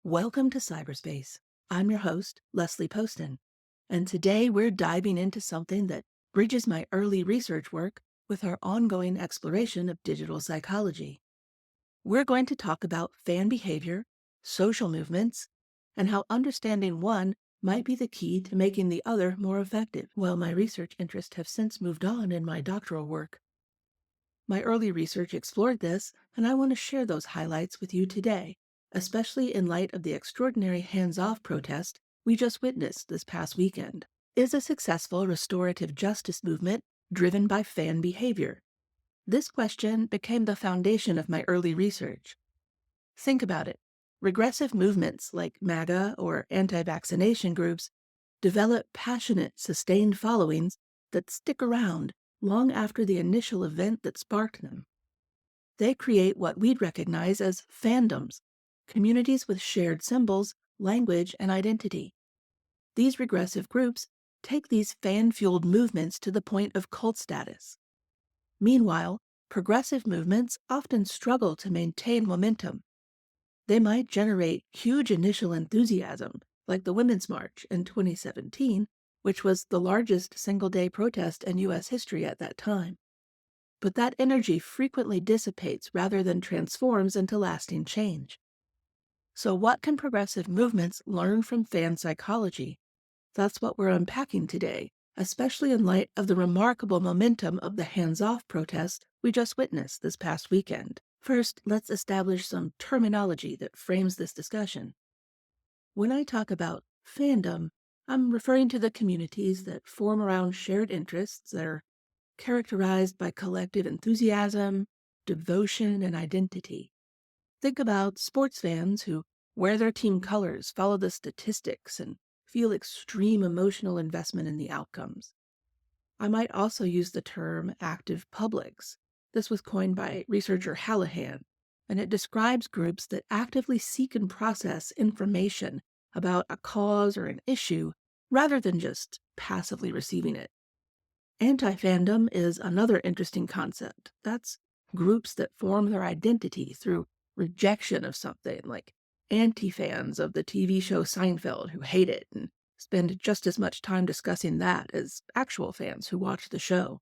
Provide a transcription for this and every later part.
Welcome to Cyberspace. I'm your host, Leslie Poston, and today we're diving into something that bridges my early research work with our ongoing exploration of digital psychology. We're going to talk about fan behavior, social movements, and how understanding one might be the key to making the other more effective. While my research interests have since moved on in my doctoral work, my early research explored this, and I want to share those highlights with you today, especially in light of the extraordinary hands-off protest we just witnessed this past weekend. Is a successful restorative justice movement driven by fan behavior? This question became the foundation of my early research. Think about it. Regressive movements like MAGA or anti-vaccination groups develop passionate, sustained followings that stick around long after the initial event that sparked them. They create what we'd recognize as fandoms, communities with shared symbols, language, and identity. These regressive groups take these fan-fueled movements to the point of cult status. Meanwhile, progressive movements often struggle to maintain momentum. They might generate huge initial enthusiasm, like the Women's March in 2017, which was the largest single-day protest in U.S. history at that time. But that energy frequently dissipates rather than transforms into lasting change. So what can progressive movements learn from fan psychology? That's what we're unpacking today, especially in light of the remarkable momentum of the hands-off protest we just witnessed this past weekend. First, let's establish some terminology that frames this discussion. When I talk about fandom, I'm referring to the communities that form around shared interests that are characterized by collective enthusiasm, devotion, and identity. Think about sports fans who wear their team colors, follow the statistics, and feel extreme emotional investment in the outcomes. I might also use the term active publics. This was coined by researcher Hallahan, and it describes groups that actively seek and process information about a cause or an issue rather than just passively receiving it. Anti-fandom is another interesting concept. That's groups that form their identity through rejection of something, like anti-fans of the TV show Seinfeld who hate it and spend just as much time discussing that as actual fans who watch the show.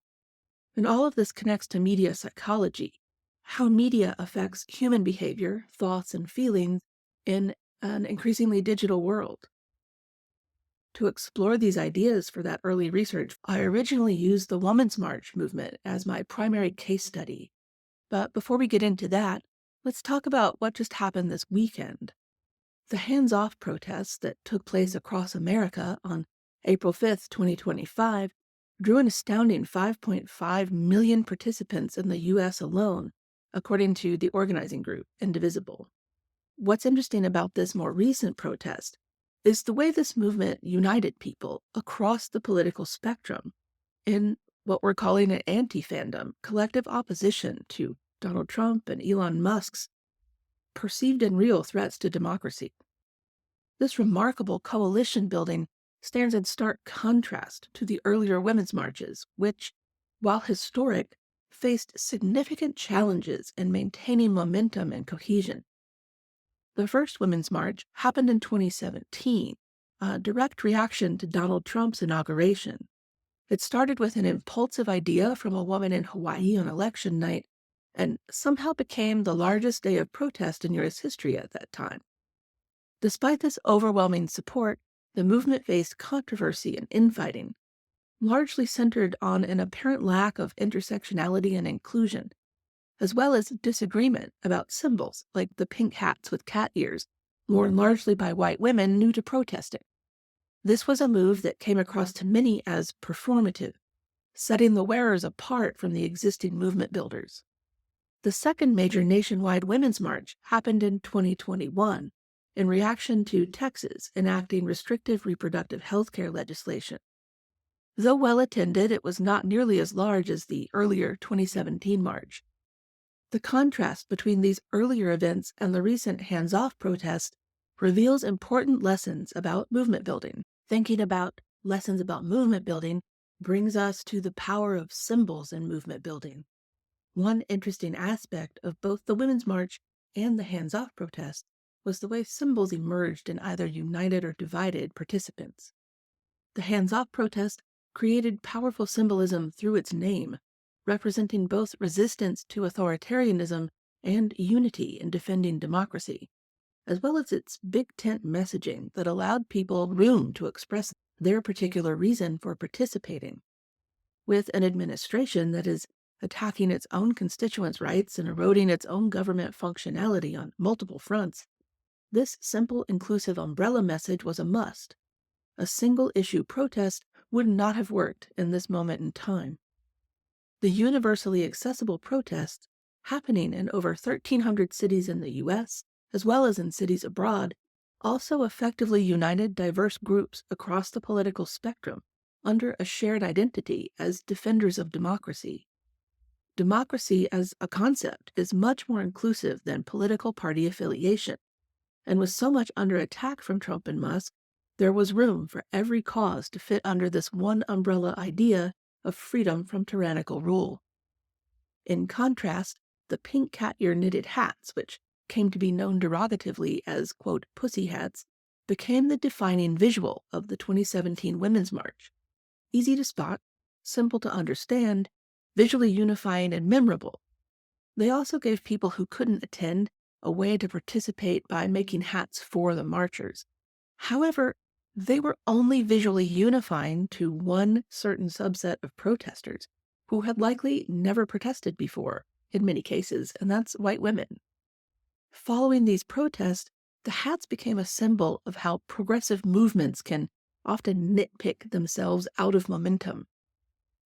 And all of this connects to media psychology, how media affects human behavior, thoughts, and feelings in an increasingly digital world. To explore these ideas for that early research, I originally used the Women's March movement as my primary case study. But before we get into that, let's talk about what just happened this weekend. The hands-off protests that took place across America on April 5th, 2025, drew an astounding 5.5 million participants in the U.S. alone, according to the organizing group Indivisible. What's interesting about this more recent protest is the way this movement united people across the political spectrum in what we're calling an anti-fandom, collective opposition to Donald Trump and Elon Musk's perceived and real threats to democracy. This remarkable coalition building stands in stark contrast to the earlier women's marches, which, while historic, faced significant challenges in maintaining momentum and cohesion. The first Women's March happened in 2017, a direct reaction to Donald Trump's inauguration. It started with an impulsive idea from a woman in Hawaii on election night and somehow became the largest day of protest in U.S. history at that time. Despite this overwhelming support, the movement faced controversy and infighting, largely centered on an apparent lack of intersectionality and inclusion, as well as disagreement about symbols like the pink hats with cat ears, worn largely by white women new to protesting. This was a move that came across to many as performative, setting the wearers apart from the existing movement builders. The second major nationwide women's march happened in 2021 in reaction to Texas enacting restrictive reproductive health care legislation. Though well attended, it was not nearly as large as the earlier 2017 march. The contrast between these earlier events and the recent hands-off protest reveals important lessons about movement building. Thinking about lessons about movement building brings us to the power of symbols in movement building. One interesting aspect of both the Women's March and the hands-off protest was the way symbols emerged and either united or divided participants. The hands-off protest created powerful symbolism through its name, representing both resistance to authoritarianism and unity in defending democracy, as well as its big tent messaging that allowed people room to express their particular reason for participating. With an administration that is attacking its own constituents' rights and eroding its own government functionality on multiple fronts, this simple, inclusive umbrella message was a must. A single-issue protest would not have worked in this moment in time. The universally accessible protests, happening in over 1,300 cities in the U.S., as well as in cities abroad, also effectively united diverse groups across the political spectrum under a shared identity as defenders of democracy. Democracy as a concept is much more inclusive than political party affiliation, and with so much under attack from Trump and Musk, there was room for every cause to fit under this one umbrella idea of freedom from tyrannical rule. In contrast, the pink cat ear knitted hats, which came to be known derogatively as, quote, pussy hats, became the defining visual of the 2017 Women's March. Easy to spot, simple to understand, visually unifying and memorable. They also gave people who couldn't attend a way to participate by making hats for the marchers. However, they were only visually unifying to one certain subset of protesters who had likely never protested before, in many cases, and that's white women. Following these protests, the hats became a symbol of how progressive movements can often nitpick themselves out of momentum.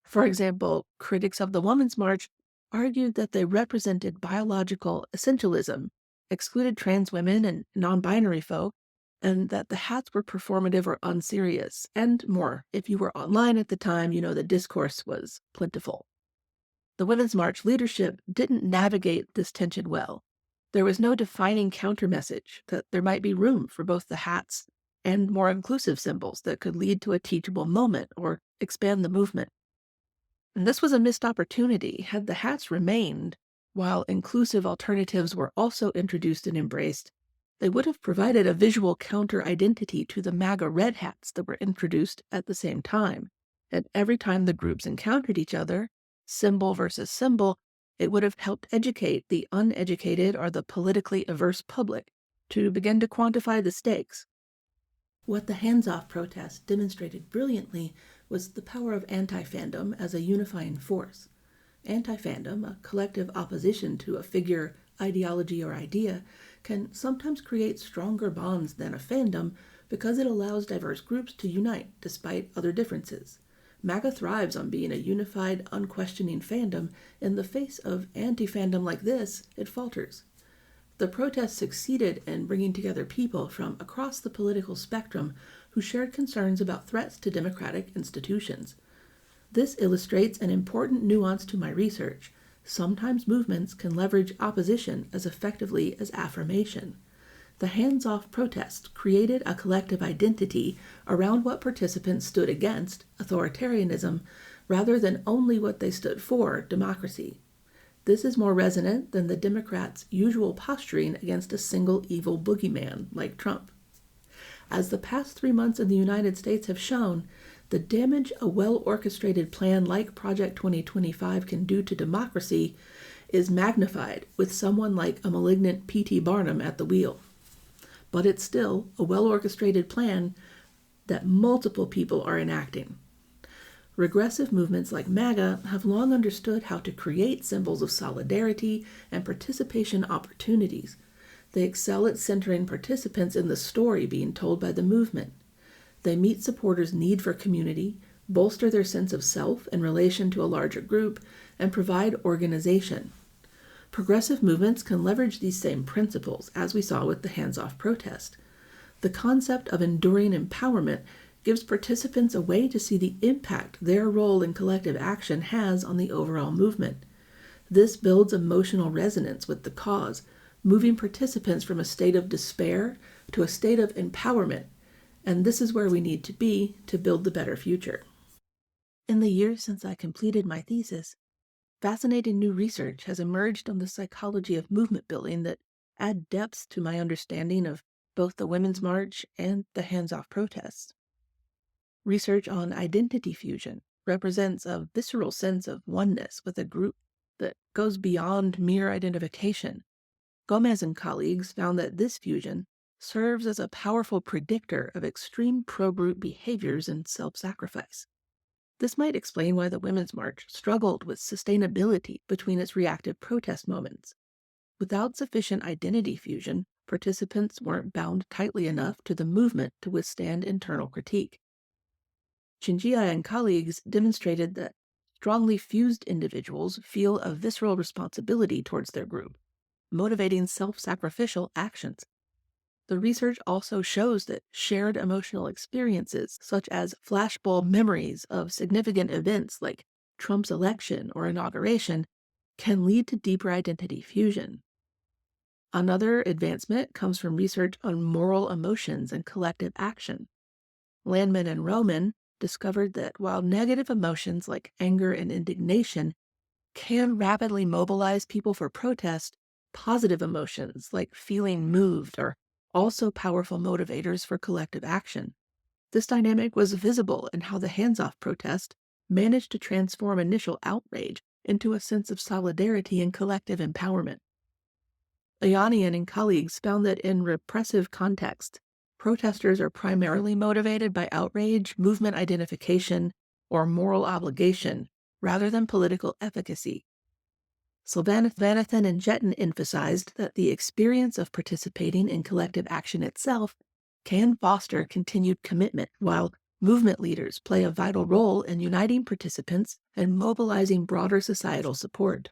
For example, critics of the Women's March argued that they represented biological essentialism, excluded trans women and non-binary folk, and that the hats were performative or unserious, and more. If you were online at the time, you know the discourse was plentiful. The Women's March leadership didn't navigate this tension well. There was no defining counter-message that there might be room for both the hats and more inclusive symbols that could lead to a teachable moment or expand the movement. And this was a missed opportunity. Had the hats remained, while inclusive alternatives were also introduced and embraced, they would have provided a visual counter-identity to the MAGA red hats that were introduced at the same time. And every time the groups encountered each other, symbol versus symbol, it would have helped educate the uneducated or the politically averse public to begin to quantify the stakes. What the hands-off protest demonstrated brilliantly was the power of anti-fandom as a unifying force. Anti-fandom, a collective opposition to a figure, ideology, or idea, can sometimes create stronger bonds than a fandom because it allows diverse groups to unite despite other differences. MAGA thrives on being a unified, unquestioning fandom. In the face of anti-fandom like this, it falters. The protest succeeded in bringing together people from across the political spectrum who shared concerns about threats to democratic institutions. This illustrates an important nuance to my research. Sometimes movements can leverage opposition as effectively as affirmation. The hands-off protests created a collective identity around what participants stood against, authoritarianism, rather than only what they stood for, democracy. This is more resonant than the Democrats' usual posturing against a single evil boogeyman like Trump. As the past 3 months in the United States have shown, the damage a well-orchestrated plan like Project 2025 can do to democracy is magnified with someone like a malignant P.T. Barnum at the wheel. But it's still a well-orchestrated plan that multiple people are enacting. Regressive movements like MAGA have long understood how to create symbols of solidarity and participation opportunities. They excel at centering participants in the story being told by the movement. They meet supporters' need for community, bolster their sense of self in relation to a larger group, and provide organization. Progressive movements can leverage these same principles, as we saw with the hands-off protest. The concept of enduring empowerment gives participants a way to see the impact their role in collective action has on the overall movement. This builds emotional resonance with the cause, moving participants from a state of despair to a state of empowerment, and this is where we need to be to build the better future. In the years since I completed my thesis, fascinating new research has emerged on the psychology of movement building that add depth to my understanding of both the Women's March and the hands-off protests. Research on identity fusion represents a visceral sense of oneness with a group that goes beyond mere identification. Gomez and colleagues found that this fusion serves as a powerful predictor of extreme pro-group behaviors and self-sacrifice. This might explain why the Women's March struggled with sustainability between its reactive protest moments. Without sufficient identity fusion, participants weren't bound tightly enough to the movement to withstand internal critique. Chinjiya and colleagues demonstrated that strongly fused individuals feel a visceral responsibility towards their group, motivating self-sacrificial actions. The research also shows that shared emotional experiences, such as flashbulb memories of significant events like Trump's election or inauguration, can lead to deeper identity fusion. Another advancement comes from research on moral emotions and collective action. Landman and Roman discovered that while negative emotions like anger and indignation can rapidly mobilize people for protest, positive emotions like feeling moved are also powerful motivators for collective action. This dynamic was visible in how the hands-off protest managed to transform initial outrage into a sense of solidarity and collective empowerment. Ayanian and colleagues found that in repressive contexts, protesters are primarily motivated by outrage, movement identification, or moral obligation, rather than political efficacy. Sylvanathan and Jetton emphasized that the experience of participating in collective action itself can foster continued commitment, while movement leaders play a vital role in uniting participants and mobilizing broader societal support.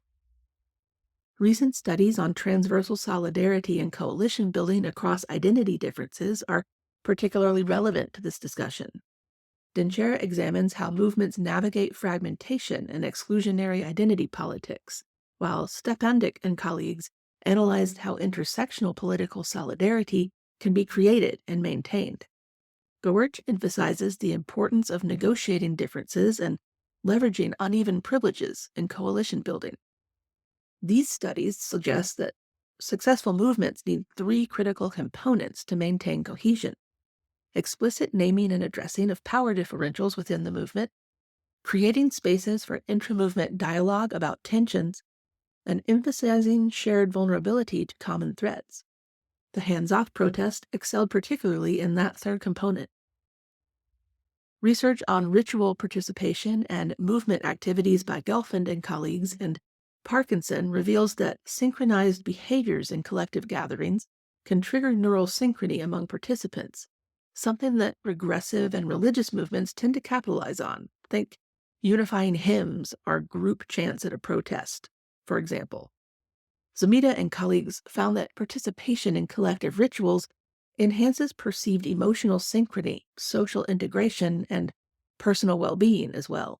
Recent studies on transversal solidarity and coalition building across identity differences are particularly relevant to this discussion. Dencher examines how movements navigate fragmentation and exclusionary identity politics, while Stepandik and colleagues analyzed how intersectional political solidarity can be created and maintained. Gewertz emphasizes the importance of negotiating differences and leveraging uneven privileges in coalition building. These studies suggest that successful movements need three critical components to maintain cohesion: explicit naming and addressing of power differentials within the movement, creating spaces for intra-movement dialogue about tensions, and emphasizing shared vulnerability to common threats. The hands-off protest excelled particularly in that third component. Research on ritual participation and movement activities by Gelfand and colleagues and Parkinson reveals that synchronized behaviors in collective gatherings can trigger neural synchrony among participants, something that regressive and religious movements tend to capitalize on. Think unifying hymns or group chants at a protest, for example. Zamita and colleagues found that participation in collective rituals enhances perceived emotional synchrony, social integration, and personal well-being as well.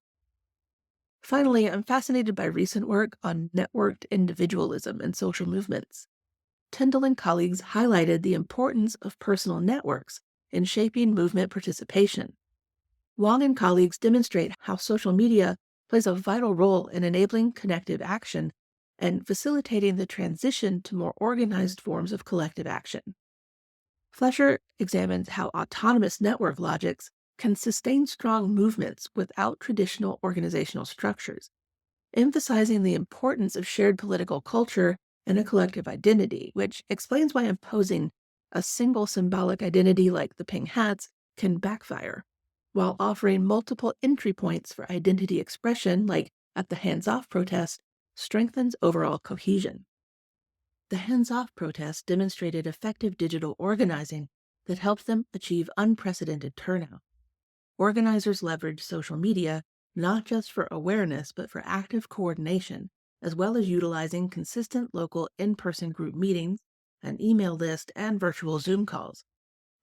Finally, I'm fascinated by recent work on networked individualism and social movements. Tyndall and colleagues highlighted the importance of personal networks in shaping movement participation. Wong and colleagues demonstrate how social media plays a vital role in enabling connective action and facilitating the transition to more organized forms of collective action. Flesher examines how autonomous network logics can sustain strong movements without traditional organizational structures, emphasizing the importance of shared political culture and a collective identity, which explains why imposing a single symbolic identity like the pink hats can backfire, while offering multiple entry points for identity expression, like at the hands-off protest, strengthens overall cohesion. The hands-off protest demonstrated effective digital organizing that helped them achieve unprecedented turnout. Organizers leveraged social media not just for awareness but for active coordination, as well as utilizing consistent local in-person group meetings, an email list, and virtual Zoom calls.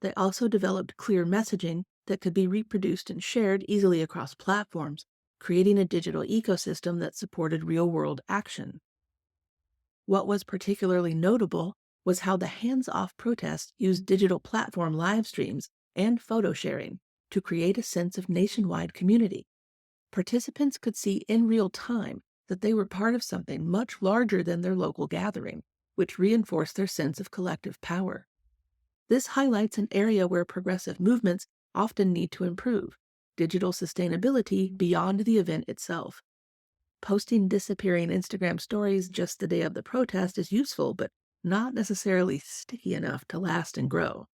They also developed clear messaging that could be reproduced and shared easily across platforms, creating a digital ecosystem that supported real-world action. What was particularly notable was how the hands-off protest used digital platform live streams and photo sharing to create a sense of nationwide community. Participants could see in real time that they were part of something much larger than their local gathering, which reinforce their sense of collective power. This highlights an area where progressive movements often need to improve: digital sustainability beyond the event itself. Posting disappearing Instagram stories just the day of the protest is useful, but not necessarily sticky enough to last and grow.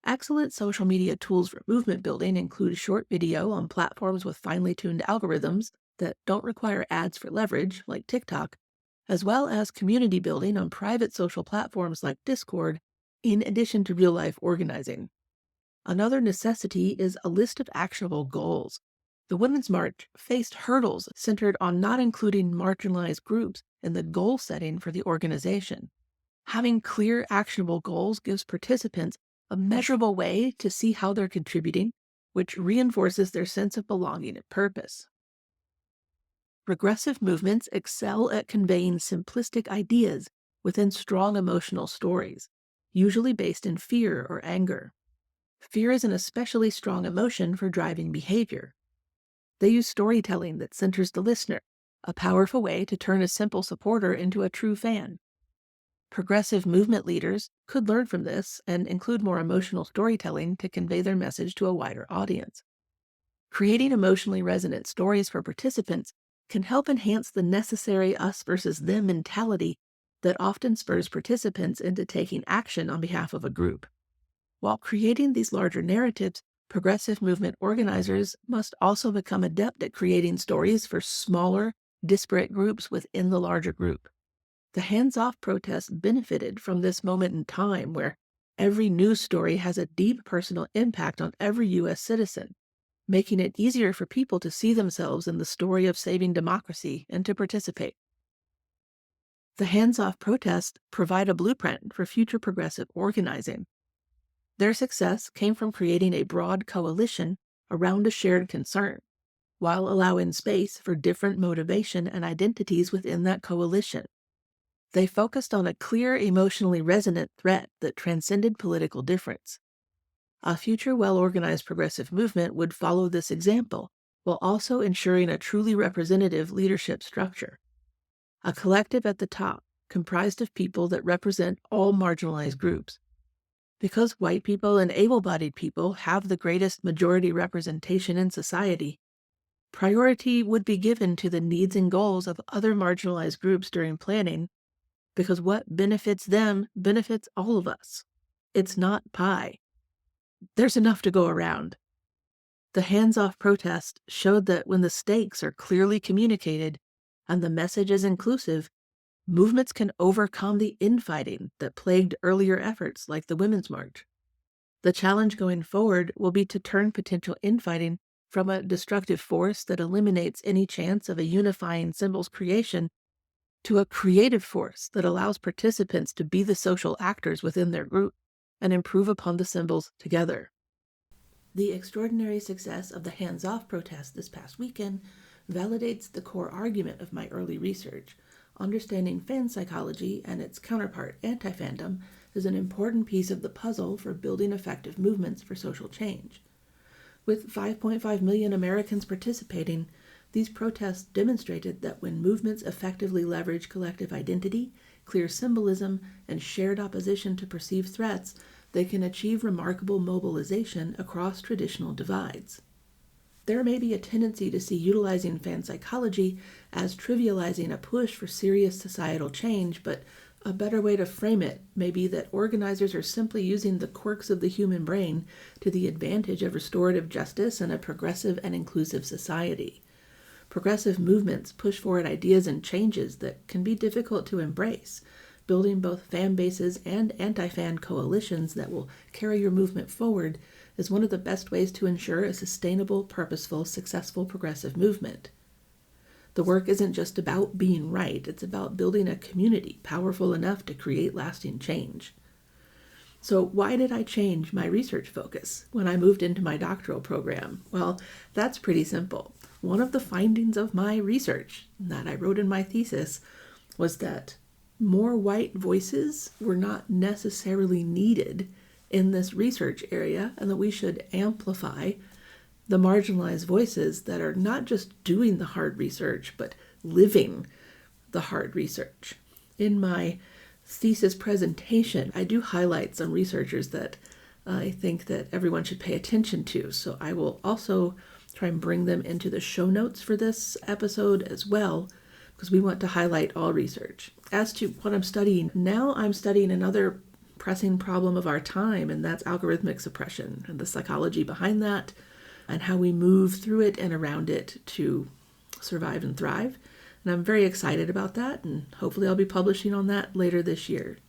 Excellent social media tools for movement building include short video on platforms with finely tuned algorithms that don't require ads for leverage, like TikTok, as well as community building on private social platforms like Discord, in addition to real life organizing. Another necessity is a list of actionable goals. The Women's March faced hurdles centered on not including marginalized groups in the goal setting for the organization. Having clear, actionable goals gives participants a measurable way to see how they're contributing, which reinforces their sense of belonging and purpose. Progressive movements excel at conveying simplistic ideas within strong emotional stories, usually based in fear or anger. Fear is an especially strong emotion for driving behavior. They use storytelling that centers the listener, a powerful way to turn a simple supporter into a true fan. Progressive movement leaders could learn from this and include more emotional storytelling to convey their message to a wider audience. Creating emotionally resonant stories for participants can help enhance the necessary us versus them mentality that often spurs participants into taking action on behalf of a group. While creating these larger narratives, progressive movement organizers must also become adept at creating stories for smaller, disparate groups within the larger group. The hands-off protest benefited from this moment in time where every news story has a deep personal impact on every U.S. citizen, making it easier for people to see themselves in the story of saving democracy and to participate. The hands-off protests provide a blueprint for future progressive organizing. Their success came from creating a broad coalition around a shared concern, while allowing space for different motivation and identities within that coalition. They focused on a clear, emotionally resonant threat that transcended political difference. A future well-organized progressive movement would follow this example, while also ensuring a truly representative leadership structure. A collective at the top, comprised of people that represent all marginalized groups. Because white people and able-bodied people have the greatest majority representation in society, priority would be given to the needs and goals of other marginalized groups during planning, because what benefits them benefits all of us. It's not pie. There's enough to go around. The hands-off protest showed that when the stakes are clearly communicated and the message is inclusive, movements can overcome the infighting that plagued earlier efforts like the Women's March. The challenge going forward will be to turn potential infighting from a destructive force that eliminates any chance of a unifying symbols creation to a creative force that allows participants to be the social actors within their group and improve upon the symbols together. The extraordinary success of the hands-off protest this past weekend validates the core argument of my early research. Understanding fan psychology and its counterpart, anti-fandom, is an important piece of the puzzle for building effective movements for social change. With 5.5 million Americans participating, these protests demonstrated that when movements effectively leverage collective identity, clear symbolism, and shared opposition to perceived threats, they can achieve remarkable mobilization across traditional divides. There may be a tendency to see utilizing fan psychology as trivializing a push for serious societal change, but a better way to frame it may be that organizers are simply using the quirks of the human brain to the advantage of restorative justice and a progressive and inclusive society. Progressive movements push forward ideas and changes that can be difficult to embrace. Building both fan bases and anti-fan coalitions that will carry your movement forward is one of the best ways to ensure a sustainable, purposeful, successful progressive movement. The work isn't just about being right, it's about building a community powerful enough to create lasting change. So why did I change my research focus when I moved into my doctoral program? Well, that's pretty simple. One of the findings of my research that I wrote in my thesis was that more white voices were not necessarily needed in this research area, and that we should amplify the marginalized voices that are not just doing the hard research, but living the hard research. In my thesis presentation, I do highlight some researchers that I think that everyone should pay attention to. So I will also try and bring them into the show notes for this episode as well, because we want to highlight all research. As to what I'm studying, now I'm studying another pressing problem of our time, and that's algorithmic suppression and the psychology behind that and how we move through it and around it to survive and thrive. And I'm very excited about that, and hopefully I'll be publishing on that later this year.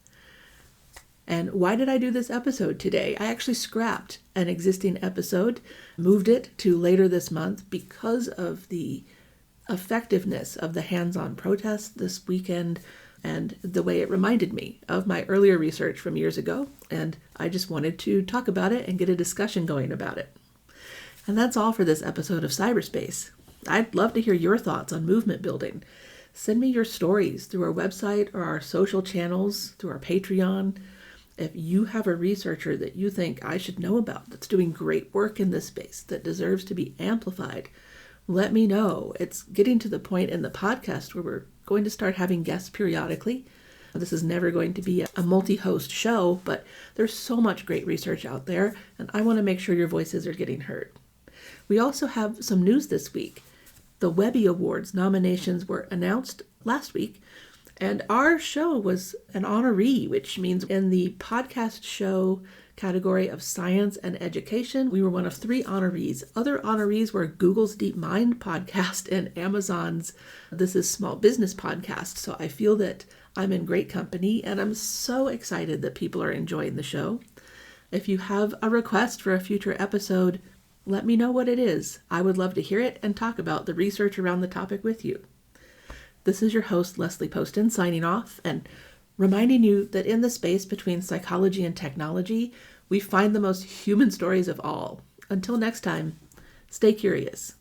And why did I do this episode today? I actually scrapped an existing episode, moved it to later this month because of the effectiveness of the hands-on protest this weekend and the way it reminded me of my earlier research from years ago. And I just wanted to talk about it and get a discussion going about it. And that's all for this episode of PsyberSpace. I'd love to hear your thoughts on movement building. Send me your stories through our website or our social channels, through our Patreon. If you have a researcher that you think I should know about that's doing great work in this space that deserves to be amplified, let me know. It's getting to the point in the podcast where we're going to start having guests periodically. This is never going to be a multi-host show, but there's so much great research out there, and I want to make sure your voices are getting heard. We also have some news this week. The Webby Awards nominations were announced last week, and our show was an honoree, which means in the podcast show category of science and education, we were one of 3 honorees. Other honorees were Google's DeepMind podcast and Amazon's This Is Small Business podcast. So I feel that I'm in great company, and I'm so excited that people are enjoying the show. If you have a request for a future episode, let me know what it is. I would love to hear it and talk about the research around the topic with you. This is your host, Leslie Poston, signing off and reminding you that in the space between psychology and technology, we find the most human stories of all. Until next time, stay curious.